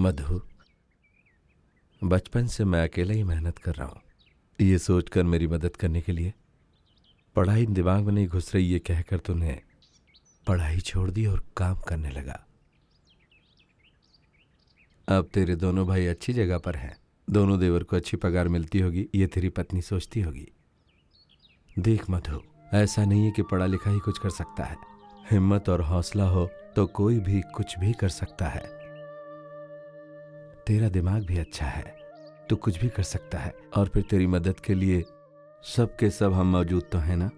मधु, बचपन से मैं अकेला ही मेहनत कर रहा हूँ, ये सोचकर मेरी मदद करने के लिए पढ़ाई दिमाग में नहीं घुस रही, ये कहकर तूने पढ़ाई छोड़ दी और काम करने लगा। अब तेरे दोनों भाई अच्छी जगह पर हैं, दोनों देवर को अच्छी पगार मिलती होगी, ये तेरी पत्नी सोचती होगी। देख मधु, ऐसा नहीं है कि पढ़ा लिखा ही कुछ कर सकता है। हिम्मत और हौसला हो तो कोई भी कुछ भी कर सकता है। तेरा दिमाग भी अच्छा है, तू कुछ भी कर सकता है, और फिर तेरी मदद के लिए सब के सब हम मौजूद तो हैं ना।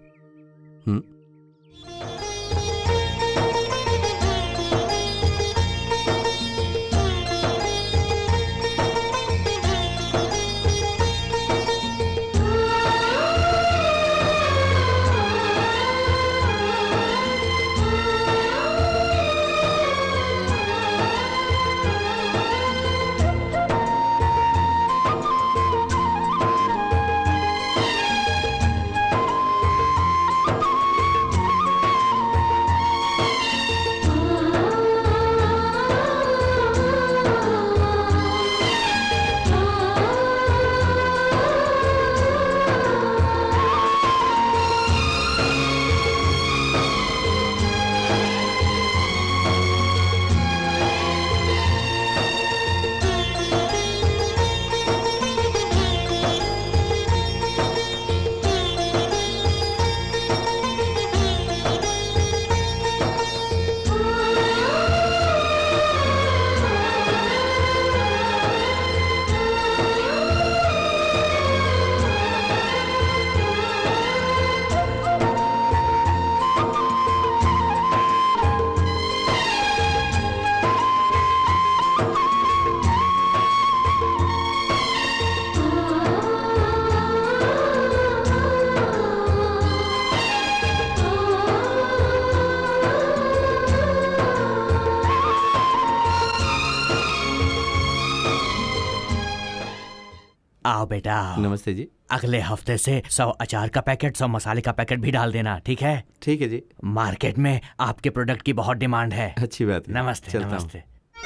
आओ बेटा। नमस्ते जी। अगले हफ्ते से 100 अचार का पैकेट, 100 मसाले का पैकेट भी डाल देना, ठीक है? ठीक है जी। मार्केट में आपके प्रोडक्ट की बहुत डिमांड है। अच्छी बात है। नमस्ते नमस्ते,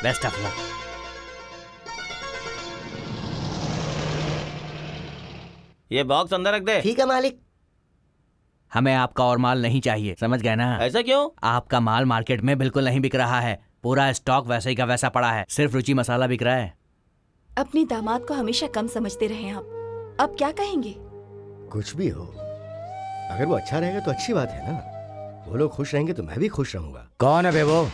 बेस्ट ऑफ लक। ये बॉक्स अंदर रख दे। ठीक है मालिक। हमें आपका और माल नहीं चाहिए, समझ गए ना? ऐसा क्यों? आपका माल मार्केट में बिल्कुल नहीं बिक रहा है, पूरा स्टॉक वैसे ही का वैसा पड़ा है, सिर्फ रुचि मसाला बिक रहा है। अपने दामाद को हमेशा कम समझते रहे आप, अब क्या कहेंगे? कुछ भी हो, अगर वो अच्छा रहेगा तो अच्छी बात है ना। वो लोग खुश रहेंगे तो मैं भी खुश रहूंगा। कौन है बे वो?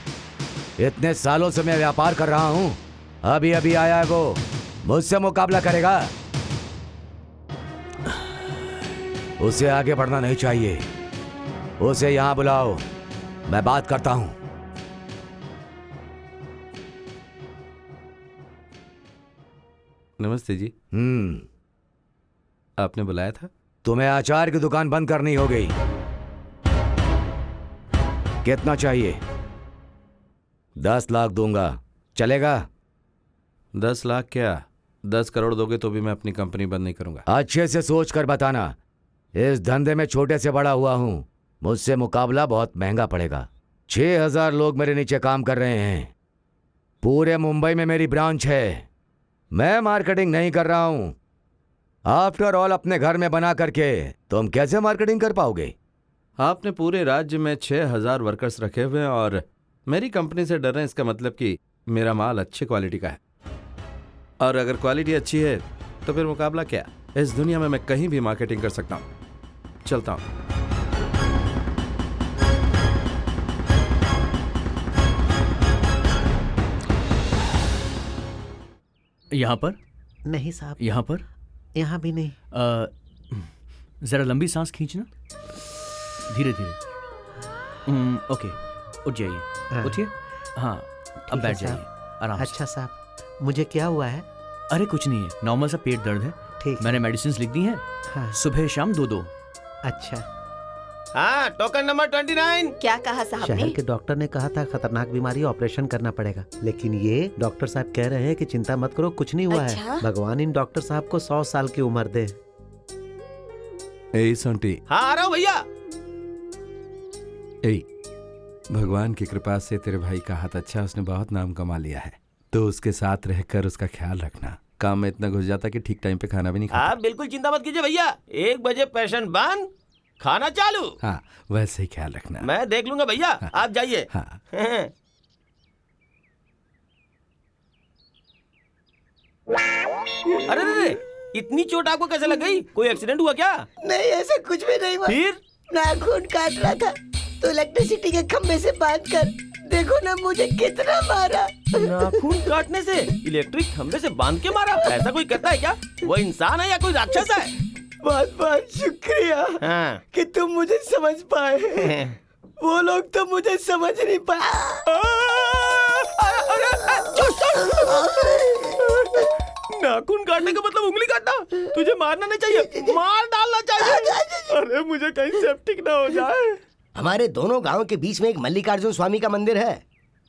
इतने सालों से मैं व्यापार कर रहा हूँ, अभी अभी आया है वो, मुझसे मुकाबला करेगा? उसे आगे बढ़ना नहीं चाहिए, उसे यहाँ बुलाओ, मैं बात करता हूँ। नमस्ते जी। आपने बुलाया था? तुम्हें अचार की दुकान बंद करनी हो गई। कितना चाहिए? 10 लाख दूंगा, चलेगा? 10 लाख क्या, 10 करोड़ दोगे तो भी मैं अपनी कंपनी बंद नहीं करूंगा। अच्छे से सोच कर बताना, इस धंधे में छोटे से बड़ा हुआ हूं, मुझसे मुकाबला बहुत महंगा पड़ेगा। 6000 लोग मेरे नीचे काम कर रहे हैं, पूरे मुंबई में मेरी ब्रांच है, मैं मार्केटिंग नहीं कर रहा हूं। आफ्टर ऑल अपने घर में बना करके तुम कैसे मार्केटिंग कर पाओगे? आपने पूरे राज्य में 6000 वर्कर्स रखे हुए हैं और मेरी कंपनी से डर रहे हैं, इसका मतलब कि मेरा माल अच्छी क्वालिटी का है, और अगर क्वालिटी अच्छी है तो फिर मुकाबला क्या? इस दुनिया में मैं कहीं भी मार्केटिंग कर सकता हूं। चलता हूं। यहाँ पर नहीं साहब। यहाँ पर? यहाँ भी नहीं। जरा लंबी सांस खींचना, धीरे धीरे। ओके, उठ जाइए, उठिए। हाँ, अब बैठ जाइए आराम से। अच्छा साहब, मुझे क्या हुआ है? अरे कुछ नहीं है, नॉर्मल सा पेट दर्द है। ठीक, मैंने मेडिसिन लिख दी हैं। हाँ। सुबह शाम 2-2। अच्छा। हाँ, टोकन नंबर 29। क्या कहा साहब ने? शहर के डॉक्टर ने कहा था खतरनाक बीमारी, ऑपरेशन करना पड़ेगा, लेकिन ये डॉक्टर साहब कह रहे हैं कि चिंता मत करो, कुछ नहीं हुआ अच्छा? है। भगवान इन डॉक्टर साहब को 100 साल की उम्र दे। ए संटी। हाँ आ रहा हूँ भैया। भगवान की कृपा से तेरे भाई का हाथ अच्छा है, उसने बहुत नाम कमा लिया है। तो उसके साथ रहकर उसका ख्याल रखना। काम में इतना घुस जाता कि ठीक टाइम पे खाना भी नहीं खाता। आप बिल्कुल चिंता मत कीजिए भैया, 1 बजे पेशेंट बंद, खाना चालू। हाँ, वैसे ही ख्याल रखना। मैं देख लूंगा भैया, आप जाइए। हाँ। अरे अरे, इतनी चोट आपको कैसे लग गई? कोई एक्सीडेंट हुआ क्या? नहीं, ऐसा कुछ भी नहीं हुआ। फिर नाखून काट रहा था तो इलेक्ट्रिसिटी के खंभे से बांध कर देखो ना मुझे कितना मारा। नाखून काटने से इलेक्ट्रिक खंभे से बांध के मारा? ऐसा कोई करता है क्या? वो इंसान है या कोई राक्षस है? बहुत बहुत शुक्रिया हाँ। कि तुम मुझे समझ पाए। वो लोग तो मुझे समझ नहीं पाए। नाखून काटने का मतलब उंगली काटना? तुझे मारना नहीं चाहिए, मार डालना चाहिए। अरे मुझे कहीं सेप्टिक ना हो जाए। हमारे दोनों गांव के बीच में एक मल्लिकार्जुन स्वामी का मंदिर है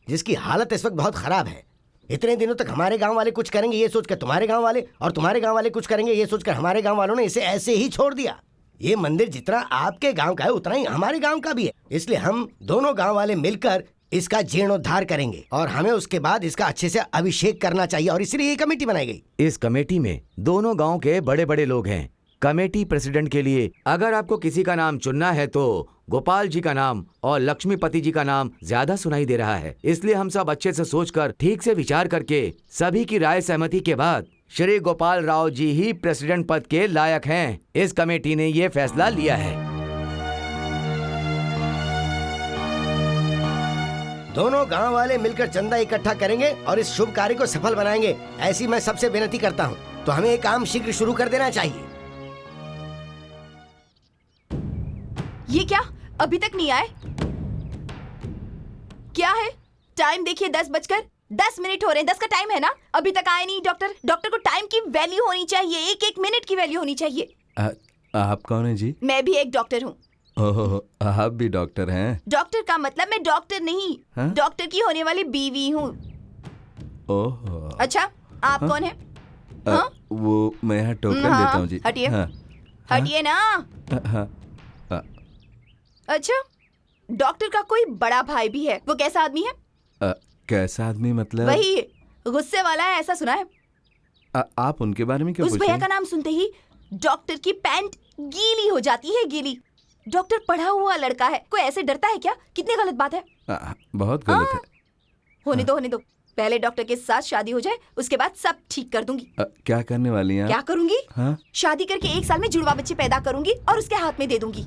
जिसकी हालत इस वक्त बहुत खराब है। इतने दिनों तक हमारे गांव वाले कुछ करेंगे ये सोचकर तुम्हारे गांव वाले, और तुम्हारे गांव वाले कुछ करेंगे ये सोचकर हमारे गांव वालों ने इसे ऐसे ही छोड़ दिया। ये मंदिर जितना आपके गांव का है उतना ही हमारे गांव का भी है, इसलिए हम दोनों गांव वाले मिलकर इसका जीर्णोद्धार करेंगे और हमें उसके बाद इसका अच्छे से अभिषेक करना चाहिए, और इसलिए ये कमेटी बनाई गई। इस कमेटी में दोनों गांव के बड़े बड़े लोग हैं। कमेटी प्रेसिडेंट के लिए अगर आपको किसी का नाम चुनना है तो गोपाल जी का नाम और लक्ष्मीपति जी का नाम ज्यादा सुनाई दे रहा है, इसलिए हम सब अच्छे से सोचकर ठीक से विचार करके सभी की राय सहमति के बाद श्री गोपाल राव जी ही प्रेसिडेंट पद के लायक हैं। इस कमेटी ने ये फैसला लिया है। दोनों गांव वाले मिलकर चंदा इकट्ठा करेंगे और इस शुभ कार्य को सफल बनाएंगे, ऐसी मैं सबसे विनती करता हूं। तो हमें ये काम शीघ्र शुरू कर देना चाहिए। ये क्या अभी तक नहीं आए? क्या है? टाइम देखिए, 10:10 हो रहे हैं। 10 का टाइम है ना, अभी तक आए नहीं डॉक्टर। डॉक्टर को टाइम की वैल्यू होनी चाहिए, एक मिनट की वैल्यू होनी चाहिए। आप कौन है जी? मैं भी एक डॉक्टर हूँ। ओह, आप भी डॉक्टर हैं? डॉक्टर का मतलब मैं डॉक्टर नहीं, हाँ? डॉक्टर की होने वाली बीवी हूँ। ओह, अच्छा, आप कौन है? हाँ? वो मैं यहाँ टोकन देता हूँ जी। हटिए। हाँ। हटिए ना। हाँ। अच्छा, डॉक्टर का कोई बड़ा भाई भी है, वो कैसा आदमी है? कैसा आदमी मतलब? वही गुस्से वाला है, ऐसा सुना है। आप उनके बारे में क्यों उस पूछ भैया रही का नाम सुनते ही डॉक्टर की पैंट गीली हो जाती है, गीली। डॉक्टर पढ़ा हुआ लड़का है, कोई ऐसे डरता है क्या? कितनी गलत बात है। बहुत गलत है। होने दो, पहले डॉक्टर के साथ शादी हो जाए, उसके बाद सब ठीक कर दूंगी। क्या करने वाली हैं? क्या करूंगी? हाँ? शादी करके 1 साल में जुड़वा बच्चे पैदा करूंगी और उसके हाथ में दे दूंगी।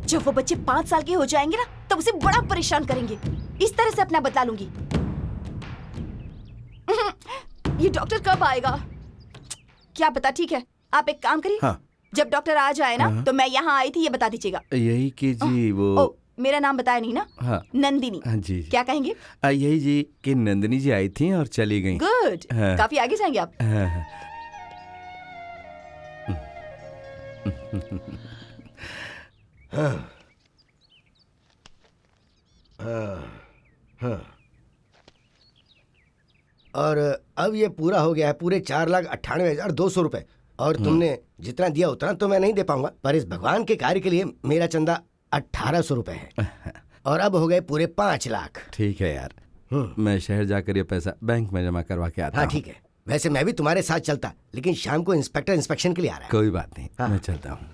जब वो बच्चे 5 साल के हो जाएंगे ना, तब उसे बड़ा परेशान करेंगे। इस तरह से अपना बदला लूंगी। ये डॉक्टर कब आएगा क्या पता। ठीक है, आप एक काम करिए। हाँ। जब डॉक्टर आ जाए ना, तो मैं यहाँ आई थी ये बता दीजिएगा। यही कि जी वो मेरा नाम बताया नहीं ना? हाँ। नंदिनी। हाँ जी। क्या कहेंगे? यही जी कि नंदिनी जी आई थी और चली गई। गुड। हाँ। काफी आगे जाएंगे आप। और अब ये पूरा हो गया है, पूरे 4,98,200 रुपए। और तुमने जितना दिया उतना तो मैं नहीं दे पाऊंगा, पर इस भगवान के कार्य के लिए मेरा चंदा 1,800 रुपए है। और अब हो गए पूरे 5 लाख। ठीक है यार, मैं शहर जाकर ये पैसा बैंक में जमा करवा के आता हाँ हूँ। ठीक है, वैसे मैं भी तुम्हारे साथ चलता, लेकिन शाम को इंस्पेक्टर इंस्पेक्शन के लिए आ रहा है। कोई बात नहीं, हाँ। मैं चलता हूँ।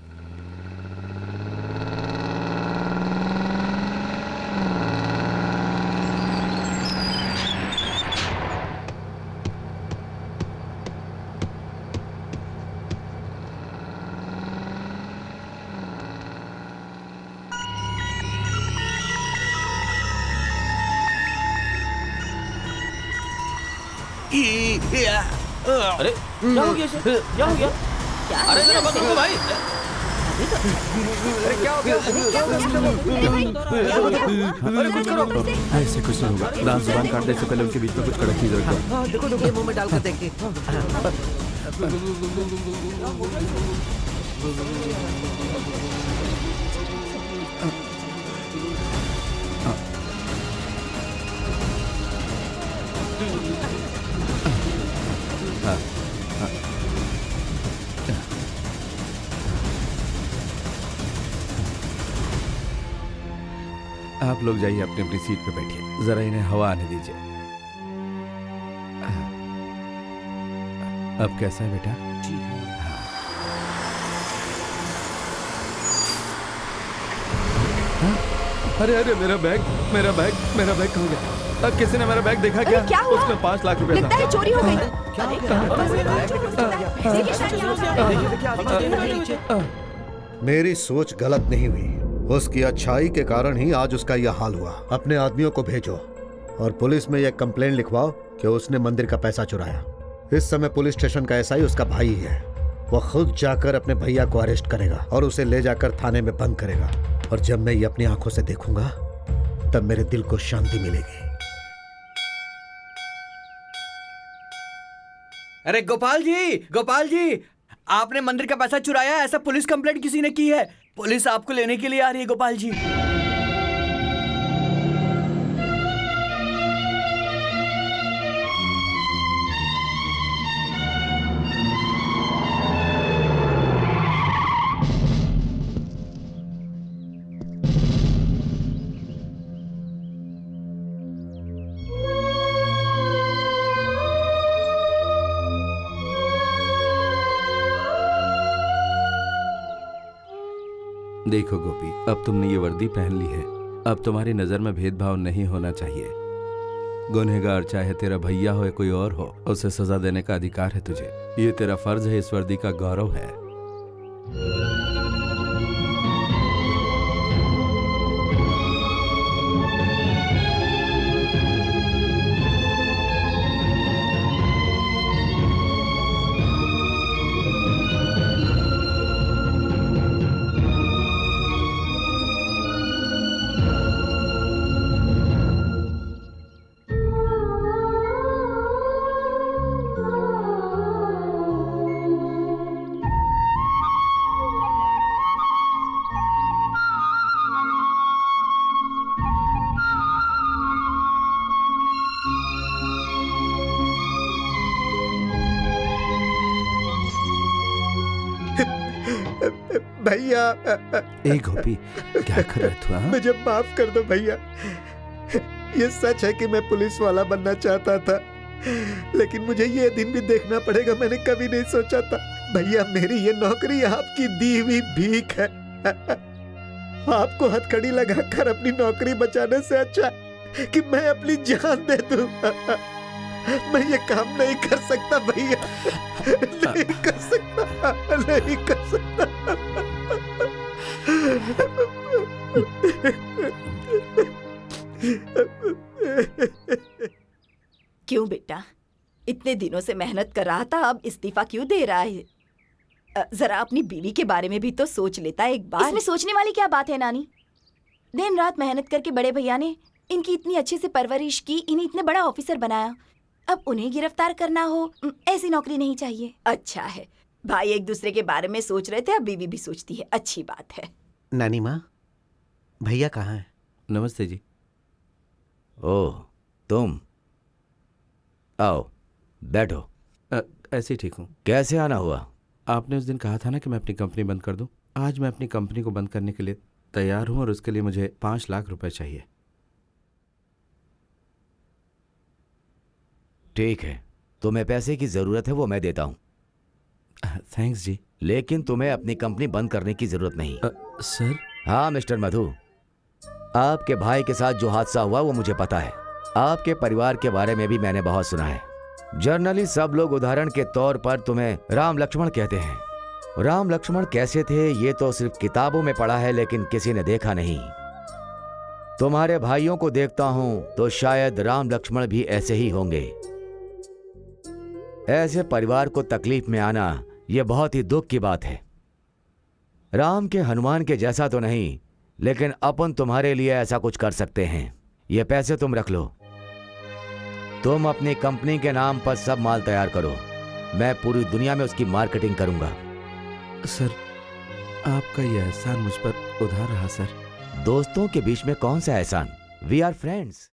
अरे क्या हो गया इसे? क्या हो गया? अरे जरा बंद करो भाई। अरे कुछ करो। ऐसे कुछ नहीं होगा। दांत जुबान काटने से पहले उनके बीच में कुछ कड़क चीज रख दो। देखो ये मुंह में डालकर देखिए। आप लोग जाइए अपनी अपनी सीट पे बैठिए, जरा इन्हें हवा आने दीजिए। अब कैसा है बेटा? ठीक है। अरे अरे मेरा बैग कहाँ गया? अब किसी ने मेरा बैग देखा क्या? अरे क्या हुआ? उसमें 5 लाख रुपए लगता था। है चोरी हो गई। मेरी सोच गलत नहीं हुई। उसकी अच्छाई के कारण ही आज उसका यह हाल हुआ। अपने आदमियों को भेजो और पुलिस में यह कंप्लेंट लिखवाओ कि उसने मंदिर का पैसा चुराया। इस समय पुलिस स्टेशन का एसआई उसका भाई ही है। वह खुद जाकर अपने भैया को अरेस्ट करेगा और उसे ले जाकर थाने में बंद करेगा। और जब मैं ये अपनी आंखों से देखूंगा तब मेरे दिल को शांति मिलेगी। अरे गोपाल जी, आपने मंदिर का पैसा चुराया, ऐसा पुलिस कंप्लेंट किसी ने की है। पुलिस आपको लेने के लिए आ रही है गोपाल जी। देखो गोपी, अब तुमने ये वर्दी पहन ली है। अब तुम्हारी नजर में भेदभाव नहीं होना चाहिए। गुनहगार चाहे तेरा भैया हो या कोई और हो, उसे सजा देने का अधिकार है तुझे। ये तेरा फर्ज है, इस वर्दी का गौरव है। भैया, ए गोपी, क्या कर रहा तू? हाँ? मुझे माफ कर दो भैया। ये सच है कि मैं पुलिस वाला बनना चाहता था, लेकिन मुझे ये दिन भी देखना पड़ेगा। मैंने कभी नहीं सोचा था भैया, मेरी ये नौकरी आपकी दी हुई भीख है। आपको हथकड़ी लगाकर अपनी नौकरी बचाने से अच्छा कि मैं अपनी जान दे दूं। मैं ये काम नहीं कर सकता भैया, नहीं कर सकता, नहीं कर सकता। क्यों बेटा, इतने दिनों से मेहनत कर रहा था, अब इस्तीफा क्यों दे रहा है? जरा अपनी बीवी के बारे में भी तो सोच लेता एक बार। इसमें सोचने वाली क्या बात है नानी? दिन रात मेहनत करके बड़े भैया ने इनकी इतनी अच्छे से परवरिश की, इन्हें इतने बड़ा ऑफिसर बनाया। अब उन्हें गिरफ्तार करना हो, ऐसी नौकरी नहीं चाहिए। अच्छा है, भाई एक दूसरे के बारे में सोच रहे थे, अब बीवी भी सोचती है, अच्छी बात है। नानी माँ, भैया कहाँ है? नमस्ते जी। ओह, तुम आओ, बैठो। ऐसे ठीक हूँ। कैसे आना हुआ? आपने उस दिन कहा था ना कि मैं अपनी कंपनी बंद कर दूं। आज मैं अपनी कंपनी को बंद करने के लिए तैयार हूं और उसके लिए मुझे 5 लाख रुपए चाहिए। ठीक है, तुम्हें पैसे की जरूरत है वो मैं देता हूं। थैंक्स जी। लेकिन तुम्हें अपनी कंपनी बंद करने की जरूरत नहीं। सर? हाँ मिस्टर मधु, आपके भाई के साथ जो हादसा हुआ वो मुझे पता है। आपके परिवार के बारे में भी मैंने बहुत सुना है। जनरली सब लोग उदाहरण के तौर पर तुम्हें राम लक्ष्मण कहते हैं। राम लक्ष्मण कैसे थे ये तो सिर्फ किताबों में पढ़ा है, लेकिन किसी ने देखा नहीं। तुम्हारे भाइयों को देखता हूं तो शायद राम लक्ष्मण भी ऐसे ही होंगे। ऐसे परिवार को तकलीफ में आना यह बहुत ही दुख की बात है। राम के हनुमान के जैसा तो नहीं, लेकिन अपन तुम्हारे लिए ऐसा कुछ कर सकते हैं। ये पैसे तुम रख लो। तुम अपनी कंपनी के नाम पर सब माल तैयार करो, मैं पूरी दुनिया में उसकी मार्केटिंग करूंगा। सर, आपका यह एहसान मुझ पर उधार रहा सर। दोस्तों के बीच में कौन सा एहसान? We are friends.